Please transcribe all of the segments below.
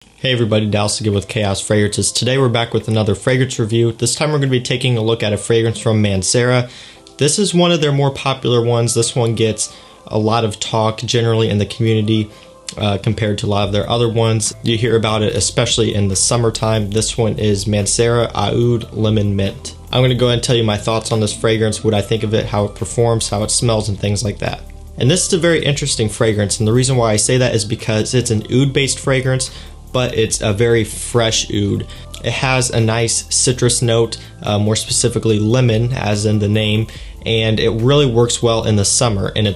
Hey everybody, Dallas again with Chaos Fragrances. Today we're back with another fragrance review. This time we're going to be taking a look at a fragrance from Mancera. This is one of their more popular ones. This one gets a lot of talk generally in the community compared to a lot of their other ones. You hear about it especially in the summertime. This one is Mancera Aoud Lemon Mint. I'm going to go ahead and tell you my thoughts on this fragrance, what I think of it, how it performs, how it smells, and things like that. And this is a very interesting fragrance, and the reason why I say that is because it's an oud based fragrance, but it's a very fresh oud. It has a nice citrus note, more specifically lemon, as in the name, and it really works well in the summer. And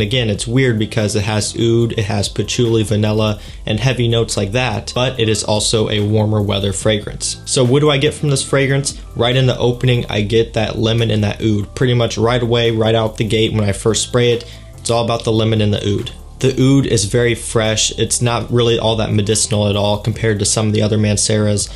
again, it's weird because it has oud, it has patchouli, vanilla, and heavy notes like that, but it is also a warmer weather fragrance. So what do I get from this fragrance? Right in the opening, I get that lemon and that oud. Pretty much right away, right out the gate when I first spray it, it's all about the lemon and the oud. The oud is very fresh. It's not really all that medicinal at all compared to some of the other Manceras.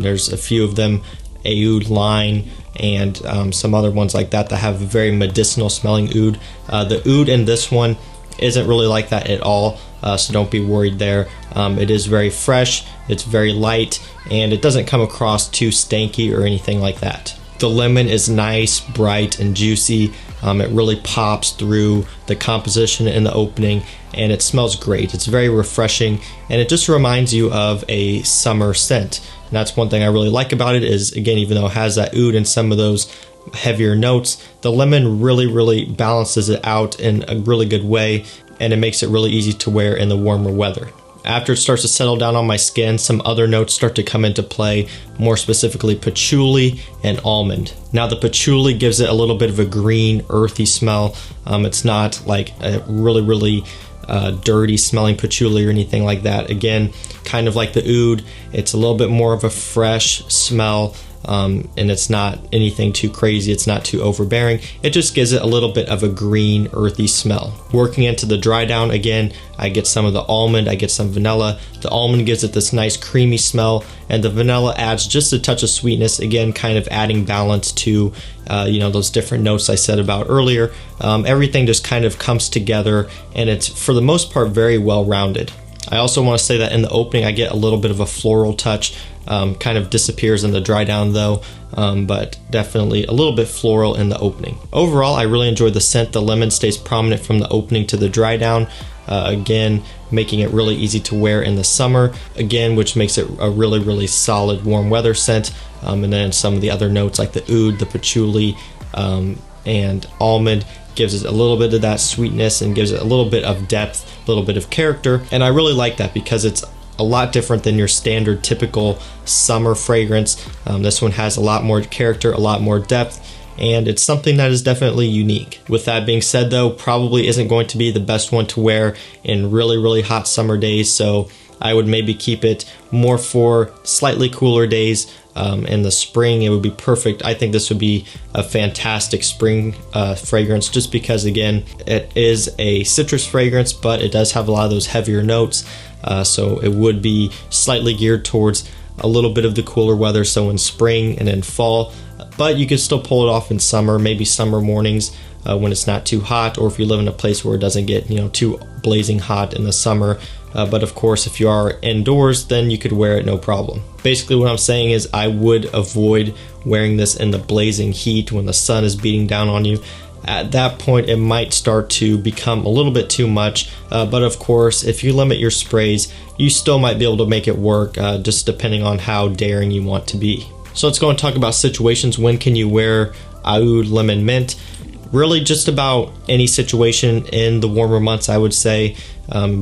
There's a few of them, Aoud line, and some other ones like that have a very medicinal smelling oud. The oud in this one isn't really like that at all, so don't be worried there. It is very fresh, it's very light, and it doesn't come across too stanky or anything like that. The lemon is nice, bright, and juicy. It really pops through the composition in the opening, and it smells great. It's very refreshing, and it just reminds you of a summer scent. And that's one thing I really like about it is, again, even though it has that oud and some of those heavier notes, the lemon really balances it out in a really good way, and it makes it really easy to wear in the warmer weather. After it starts to settle down on my skin, some other notes start to come into play, more specifically patchouli and almond. Now the patchouli gives it a little bit of a green, earthy smell. It's not like a really dirty smelling patchouli or anything like that. Again, kind of like the oud, it's a little bit more of a fresh smell. And it's not anything too crazy, it's not too overbearing. It just gives it a little bit of a green, earthy smell. Working into the dry down, again, I get some of the almond, I get some vanilla. The almond gives it this nice creamy smell, and the vanilla adds just a touch of sweetness, again, kind of adding balance to those different notes I said about earlier. Everything just kind of comes together, and it's, for the most part, very well rounded. I also want to say that in the opening I get a little bit of a floral touch, kind of disappears in the dry down though, but definitely a little bit floral in the opening. Overall, I really enjoy the scent. The lemon stays prominent from the opening to the dry down, again, making it really easy to wear in the summer, again, which makes it a really solid warm weather scent. And then some of the other notes like the oud, the patchouli, and almond gives it a little bit of that sweetness and gives it a little bit of depth, a little bit of character, and I really like that because it's a lot different than your standard typical summer fragrance. This one has a lot more character, a lot more depth, and it's something that is definitely unique. With that being said though, probably isn't going to be the best one to wear in really hot summer days, so I would maybe keep it more for slightly cooler days. In the spring, it would be perfect. I think this would be a fantastic spring fragrance just because, again, it is a citrus fragrance, but it does have a lot of those heavier notes. So it would be slightly geared towards a little bit of the cooler weather, so in spring and in fall. But you could still pull it off in summer, maybe summer mornings when it's not too hot, or if you live in a place where it doesn't get too blazing hot in the summer. But of course, if you are indoors, then you could wear it no problem. Basically what I'm saying is I would avoid wearing this in the blazing heat when the sun is beating down on you. At that point, it might start to become a little bit too much, but of course, if you limit your sprays, you still might be able to make it work, just depending on how daring you want to be. So let's go and talk about situations. When can you wear Aoud Lemon Mint? Really just about any situation in the warmer months, I would say.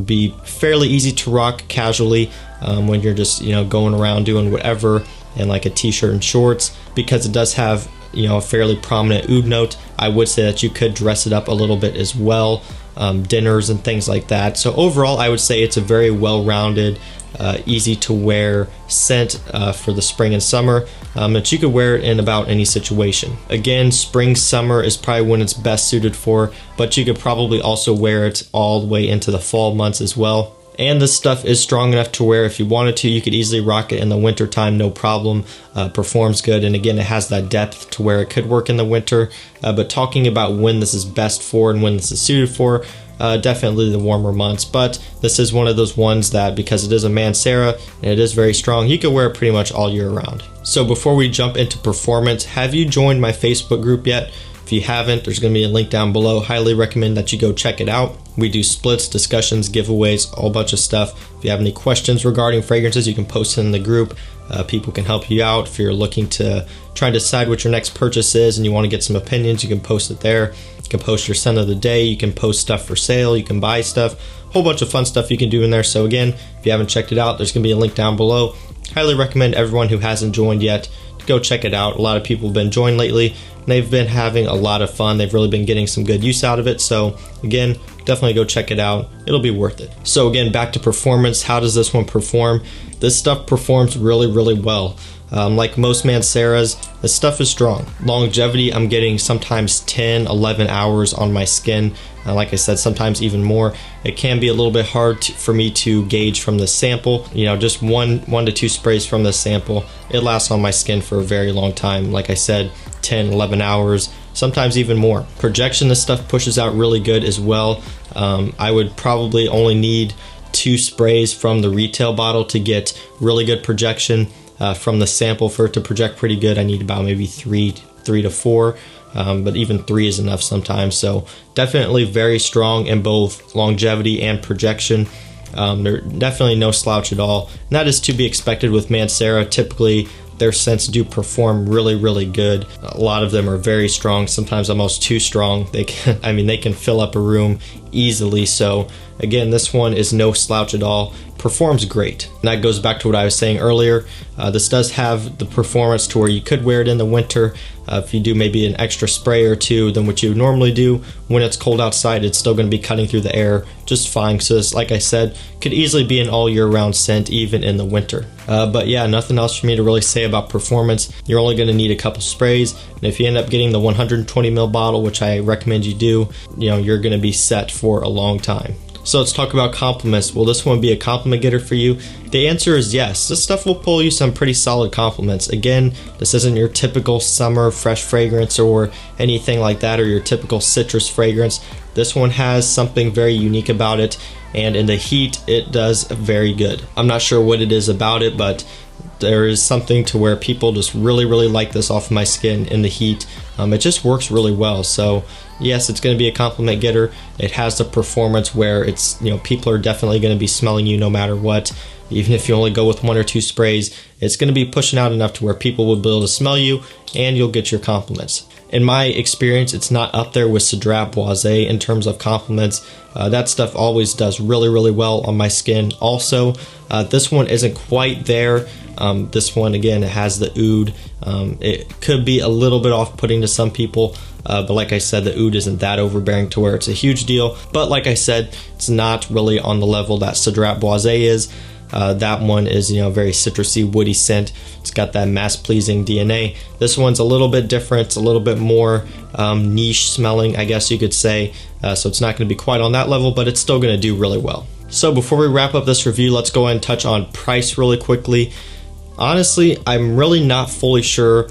Be fairly easy to rock casually when you're just going around doing whatever in like a t-shirt and shorts, because it does have a fairly prominent oud note. I would say that you could dress it up a little bit as well, dinners and things like that. So overall, I would say it's a very well-rounded, easy to wear scent for the spring and summer, that you could wear it in about any situation. Again, spring, summer is probably when it's best suited for, but you could probably also wear it all the way into the fall months as well. And this stuff is strong enough to where if you wanted to, you could easily rock it in the winter time, no problem. Performs good, and again, it has that depth to where it could work in the winter. But talking about when this is best for and when this is suited for, definitely the warmer months. But this is one of those ones that, because it is a Mancera and it is very strong, you can wear it pretty much all year round. So before we jump into performance, have you joined my Facebook group yet? If you haven't, there's going to be a link down below. Highly recommend that you go check it out. We do splits, discussions, giveaways, a whole bunch of stuff. If you have any questions regarding fragrances, you can post it in the group. People can help you out. If you're looking to try and decide what your next purchase is and you want to get some opinions, you can post it there. You can post your scent of the day. You can post stuff for sale. You can buy stuff. A whole bunch of fun stuff you can do in there. So again, if you haven't checked it out, there's going to be a link down below. Highly recommend everyone who hasn't joined yet to go check it out. A lot of people have been joined lately. They've been having a lot of fun. They've really been getting some good use out of it. So again, definitely go check it out. It'll be worth it. So again, back to performance. How does this one perform? This stuff performs really, really well. Like most Manceras, this stuff is strong. Longevity, I'm getting sometimes 10, 11 hours on my skin. Like I said, sometimes even more. It can be a little bit hard for me to gauge from the sample. You know, just one to two sprays from the sample, it lasts on my skin for a very long time. Like I said, 10, 11 hours, sometimes even more. Projection, this stuff pushes out really good as well. I would probably only need 2 sprays from the retail bottle to get really good projection. From the sample, for it to project pretty good, I need about maybe 3 to 4. But even 3 is enough sometimes. So definitely very strong in both longevity and projection. They're definitely no slouch at all. And that is to be expected with Mancera. Typically, their scents do perform really, really good. A lot of them are very strong, sometimes almost too strong. They can fill up a room easily. So again, this one is no slouch at all. Performs great. And that goes back to what I was saying earlier. This does have the performance to where you could wear it in the winter. If you do maybe an extra spray or 2 than what you would normally do, when it's cold outside, it's still going to be cutting through the air just fine. So this, like I said, could easily be an all year round scent even in the winter. But yeah, nothing else for me to really say about performance. You're only going to need a couple sprays, and if you end up getting the 120 ml bottle, which I recommend you do, you're going to be set for a long time. So let's talk about compliments. Will this one be a compliment getter for you? The answer is yes. This stuff will pull you some pretty solid compliments. Again, this isn't your typical summer fresh fragrance or anything like that, or your typical citrus fragrance. This one has something very unique about it, and in the heat, it does very good. I'm not sure what it is about it, but there is something to where people just really, really like this off of my skin in the heat. It just works really well. So yes, it's going to be a compliment getter. It has the performance where it's, people are definitely going to be smelling you no matter what. Even if you only go with 1 or 2 sprays, it's going to be pushing out enough to where people will be able to smell you and you'll get your compliments. In my experience, it's not up there with 𝗦𝗢𝗔𝗟 in terms of compliments. That stuff always does really, really well on my skin. Also, this one isn't quite there. This one, again, it has the oud. It could be a little bit off-putting to some people, but like I said, the oud isn't that overbearing to where it's a huge deal. But like I said, it's not really on the level that 𝗦𝗢𝗔𝗟 is. That one is, very citrusy, woody scent. It's got that mass-pleasing DNA. This one's a little bit different. It's a little bit more niche smelling, I guess you could say. So it's not going to be quite on that level, but it's still going to do really well. So before we wrap up this review, let's go ahead and touch on price really quickly. Honestly, I'm really not fully sure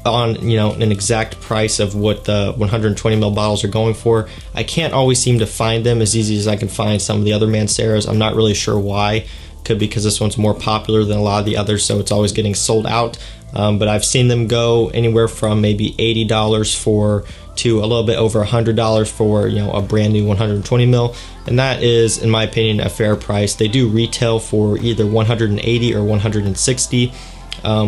on an exact price of what the 120 ml bottles are going for. I can't always seem to find them as easy as I can find some of the other Manceras. I'm not really sure why. Could be because this one's more popular than a lot of the others, so it's always getting sold out. But I've seen them go anywhere from maybe $80 to a little bit over $100 for a brand new 120 ml, and that is, in my opinion, a fair price. They do retail for either 180 or 160,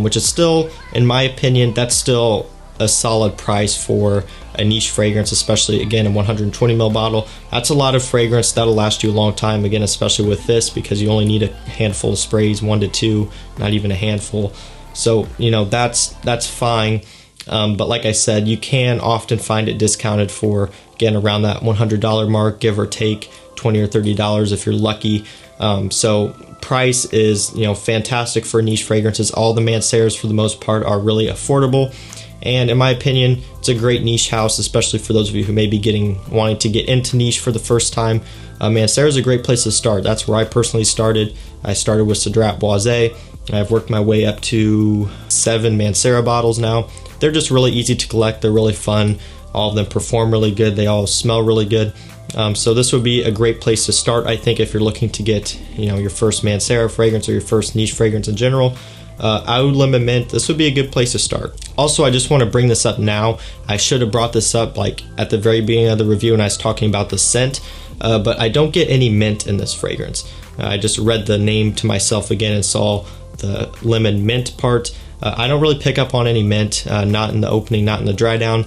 which is still, in my opinion, that's still a solid price for a niche fragrance, especially again a 120 ml bottle. That's a lot of fragrance that'll last you a long time, again, especially with this, because you only need a handful of sprays, 1 to 2, not even a handful. So that's fine. But like I said, you can often find it discounted for, again, around that $100 mark, give or take $20 or $30 if you're lucky. So price is fantastic for niche fragrances. All the Manceras for the most part are really affordable. And in my opinion, it's a great niche house, especially for those of you who may be wanting to get into niche for the first time. Mancera is a great place to start. That's where I personally started. I started with 𝗦𝗢𝗔𝗟. I've worked my way up to 7 Mancera bottles now. They're just really easy to collect. They're really fun. All of them perform really good. They all smell really good. So this would be a great place to start, I think, if you're looking to get, your first Mancera fragrance or your first niche fragrance in general. Aoud Lemon Mint, this would be a good place to start. Also, I just want to bring this up now. I should have brought this up like at the very beginning of the review when I was talking about the scent, but I don't get any mint in this fragrance. I just read the name to myself again and saw the lemon mint part. I don't really pick up on any mint, not in the opening, not in the dry down,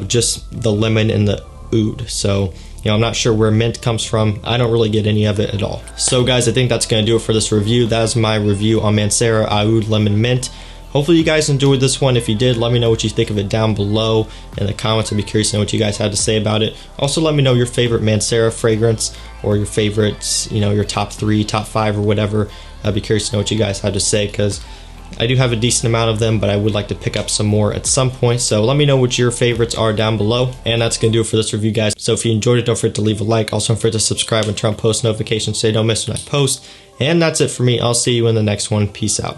just the lemon and the oud. So, I'm not sure where mint comes from. I don't really get any of it at all. So guys, I think that's going to do it for this review. That is my review on Mancera Aoud Lemon Mint. Hopefully you guys enjoyed this one. If you did, let me know what you think of it down below in the comments. I'd be curious to know what you guys had to say about it. Also, let me know your favorite Mancera fragrance or your favorites, your top 3, top 5 or whatever. I'd be curious to know what you guys had to say, because I do have a decent amount of them, but I would like to pick up some more at some point. So let me know what your favorites are down below. And that's going to do it for this review, guys. So if you enjoyed it, don't forget to leave a like. Also, don't forget to subscribe and turn on post notifications so you don't miss when I post. And that's it for me. I'll see you in the next one. Peace out.